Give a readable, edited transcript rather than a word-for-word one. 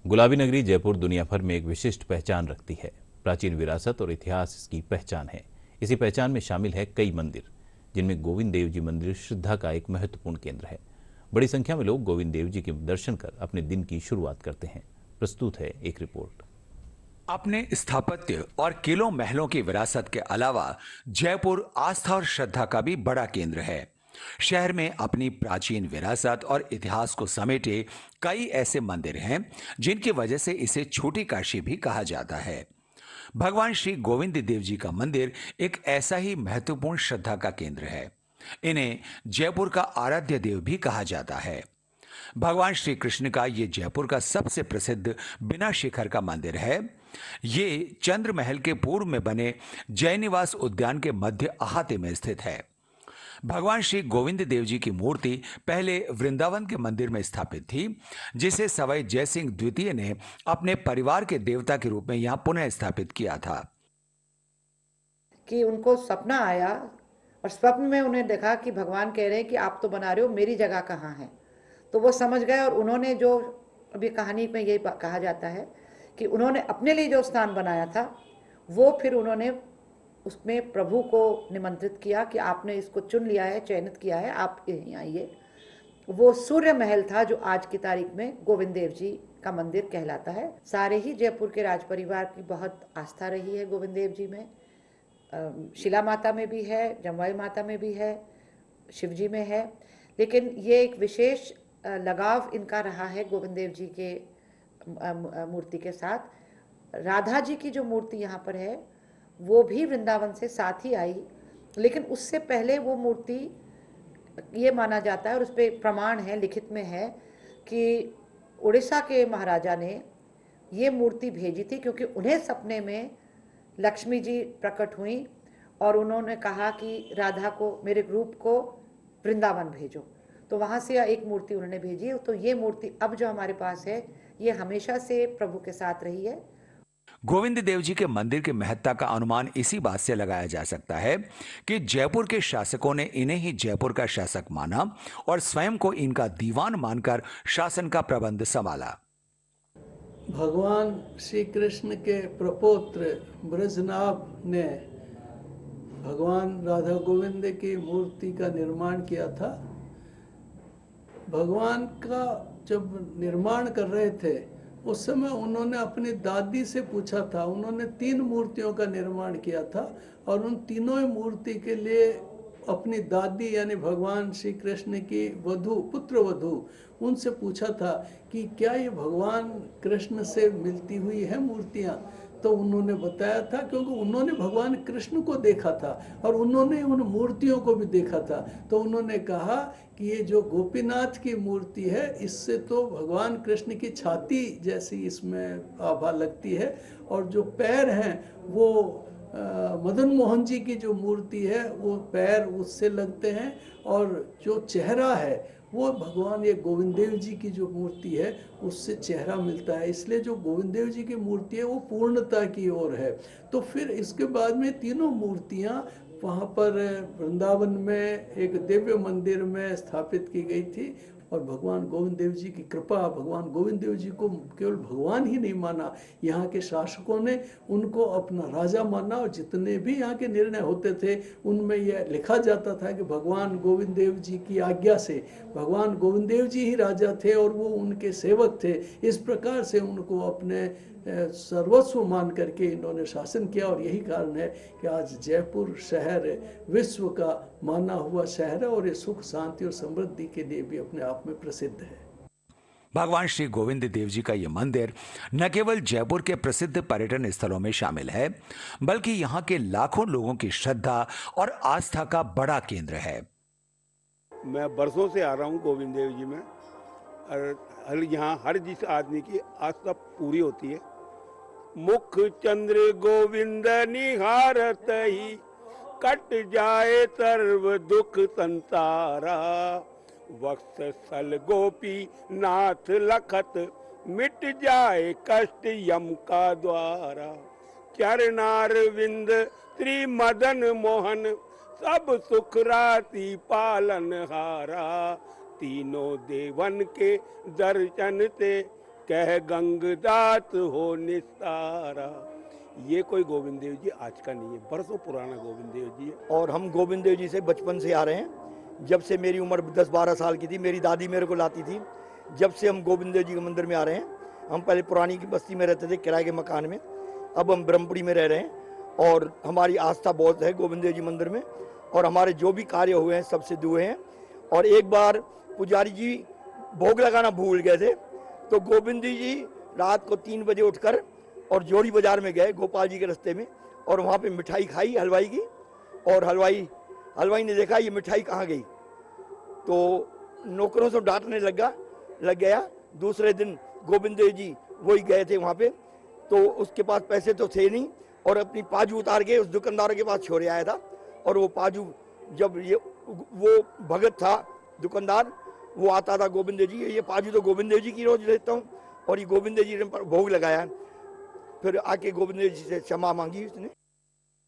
गुलाबी नगरी जयपुर दुनिया भर में एक विशिष्ट पहचान रखती है। प्राचीन विरासत और इतिहास इसकी पहचान है। इसी पहचान में शामिल है कई मंदिर, जिनमें गोविंद देव जी मंदिर श्रद्धा का एक महत्वपूर्ण केंद्र है। बड़ी संख्या में लोग गोविंद देव जी के दर्शन कर अपने दिन की शुरुआत करते हैं। प्रस्तुत है एक रिपोर्ट। अपने स्थापत्य और किलों महलों की विरासत के अलावा जयपुर आस्था और श्रद्धा का भी बड़ा केंद्र है। शहर में अपनी प्राचीन विरासत और इतिहास को समेटे कई ऐसे मंदिर हैं जिनकी वजह से इसे छोटी काशी भी कहा जाता है। भगवान श्री गोविंद देव जी का मंदिर एक ऐसा ही महत्वपूर्ण श्रद्धा का केंद्र है। इन्हें जयपुर का आराध्य देव भी कहा जाता है। भगवान श्री कृष्ण का ये जयपुर का सबसे प्रसिद्ध बिना शिखर का मंदिर है। ये चंद्र महल के पूर्व में बने जयनिवास उद्यान के मध्य अहाते में स्थित है। भगवान श्री गोविंद देव जी की मूर्ति पहले वृंदावन के मंदिर में स्थापित थी, जिसे सवाई जयसिंह द्वितीय ने अपने परिवार के देवता के रूप में यहां पुनः स्थापित किया था। कि उनको सपना आया और स्वप्न में उन्हें देखा कि भगवान कह रहे हैं कि आप तो बना रहे हो, मेरी जगह कहाँ है। तो वो समझ गए और उन्होंने जो अभी कहानी में यही कहा जाता है कि उन्होंने अपने लिए जो स्थान बनाया था वो फिर उन्होंने उसमें प्रभु को निमंत्रित किया कि आपने इसको चुन लिया है, चयनित किया है, आप यहीं आइए। वो सूर्य महल था जो आज की तारीख में गोविंद देव जी का मंदिर कहलाता है। सारे ही जयपुर के राज परिवार की बहुत आस्था रही है गोविंद देव जी में। शिला माता में भी है, जमवाई माता में भी है, शिव जी में है, लेकिन ये एक विशेष लगाव इनका रहा है गोविंद देव जी के मूर्ति के साथ। राधा जी की जो मूर्ति यहाँ पर है वो भी वृंदावन से साथ ही आई, लेकिन उससे पहले वो मूर्ति ये माना जाता है और उस पर प्रमाण है, लिखित में है कि उड़ीसा के महाराजा ने ये मूर्ति भेजी थी क्योंकि उन्हें सपने में लक्ष्मी जी प्रकट हुई और उन्होंने कहा कि राधा को, मेरे रूप को वृंदावन भेजो। तो वहाँ से एक मूर्ति उन्होंने भेजी। तो ये मूर्ति अब जो हमारे पास है ये हमेशा से प्रभु के साथ रही है। गोविंद देव जी के मंदिर की महत्ता का अनुमान इसी बात से लगाया जा सकता है कि जयपुर के शासकों ने इन्हें ही जयपुर का शासक माना और स्वयं को इनका दीवान मानकर शासन का प्रबंध संभाला। भगवान श्री कृष्ण के प्रपौत्र ब्रजनाभ ने भगवान राधा गोविंद की मूर्ति का निर्माण किया था। भगवान का जब निर्माण कर रहे थे उस समय उन्होंने अपनी दादी से पूछा था। उन्होंने 3 मूर्तियों का निर्माण किया था और उन तीनों ही मूर्ति के लिए अपनी दादी यानी भगवान श्री कृष्ण की वधू, पुत्र वधू, उनसे पूछा था कि क्या ये भगवान कृष्ण से मिलती हुई है मूर्तियाँ। तो उन्होंने बताया था क्योंकि उन्होंने भगवान कृष्ण को देखा था और उन्होंने उन मूर्तियों को भी देखा था। तो उन्होंने कहा कि ये जो गोपीनाथ की मूर्ति है इससे तो भगवान कृष्ण की छाती जैसी इसमें आभा लगती है और जो पैर हैं वो मदन मोहन जी की जो मूर्ति है वो पैर उससे लगते हैं और जो चेहरा है वो भगवान ये गोविंद देव जी की जो मूर्ति है उससे चेहरा मिलता है। इसलिए जो गोविंद देव जी की मूर्ति है वो पूर्णता की ओर है। तो फिर इसके बाद में तीनों मूर्तियाँ वहाँ पर वृंदावन में एक दिव्य मंदिर में स्थापित की गई थी और भगवान गोविंद देव जी की कृपा, भगवान गोविंद देव जी को केवल भगवान ही नहीं माना, यहाँ के शासकों ने उनको अपना राजा माना और जितने भी यहाँ के निर्णय होते थे उनमें यह लिखा जाता था कि भगवान गोविंद देव जी की आज्ञा से भगवान गोविंद देव जी ही राजा थे और वो उनके सेवक थे। इस प्रकार से उनको अपने सर्वस्व मान करके इन्होंने शासन किया और यही कारण है कि आज जयपुर शहर विश्व का माना हुआ शहर है और ये सुख, शांति और समृद्धि के लिए भी अपने आप में प्रसिद्ध है। भगवान श्री गोविंद देव जी का यह मंदिर न केवल जयपुर के प्रसिद्ध पर्यटन स्थलों में शामिल है, बल्कि यहाँ के लाखों लोगों की श्रद्धा और आस्था का बड़ा केंद्र है। मैं बरसों से आ रहा हूँ गोविंद देव जी में और यहाँ हर जिस आदमी की आस्था पूरी होती है। मुख चंद्र गोविंद निहारत ही कट जाए सर्व दुख संसारा। वत्सल गोपी नाथ लखत मिट जाए कष्ट यम का द्वारा। चरणार विंद श्री मदन मोहन सब सुख राति पालन हारा। तीनों देवन के दर्शन से कह गंगदात हो निस्तारा। ये कोई गोविंद देव जी आज का नहीं है, बरसों पुराना गोविंद देव जी है। और हम गोविंद देव जी से बचपन से आ रहे हैं। जब से मेरी उम्र 10-12 साल की थी, मेरी दादी मेरे को लाती थी। जब से हम गोविंद देव जी के मंदिर में आ रहे हैं। हम पहले पुरानी की बस्ती में रहते थे, किराए के मकान में। अब हम ब्रह्मपुरी में रह रहे हैं और हमारी आस्था बहुत है गोविंद देव जी मंदिर में। और हमारे जो भी कार्य हुए हैं सब सिद्ध हुए हैं। और एक बार पुजारी जी भोग लगाना भूल गए थे, तो गोविंद जी रात को 3 बजे उठकर और जोड़ी बाजार में गए गोपाल जी के रास्ते में, और वहाँ पे मिठाई खाई हलवाई की। और हलवाई ने देखा ये मिठाई कहाँ गई, तो नौकरों से डांटने लग गया। दूसरे दिन गोविंद देव जी वही गए थे वहाँ पे, तो उसके पास पैसे तो थे नहीं, और अपनी पाजू उतार के उस दुकानदार के पास छोड़े आया था। और वो पाजू जब वो भगत था दुकानदार, वो आता था गोविंद देव जी, ये पाजू तो गोविंद देव जी की रोज लेता हूँ, और ये गोविंद देव जी ने भोग लगाया। फिर आके गोविंद देव जी से क्षमा मांगी उसने।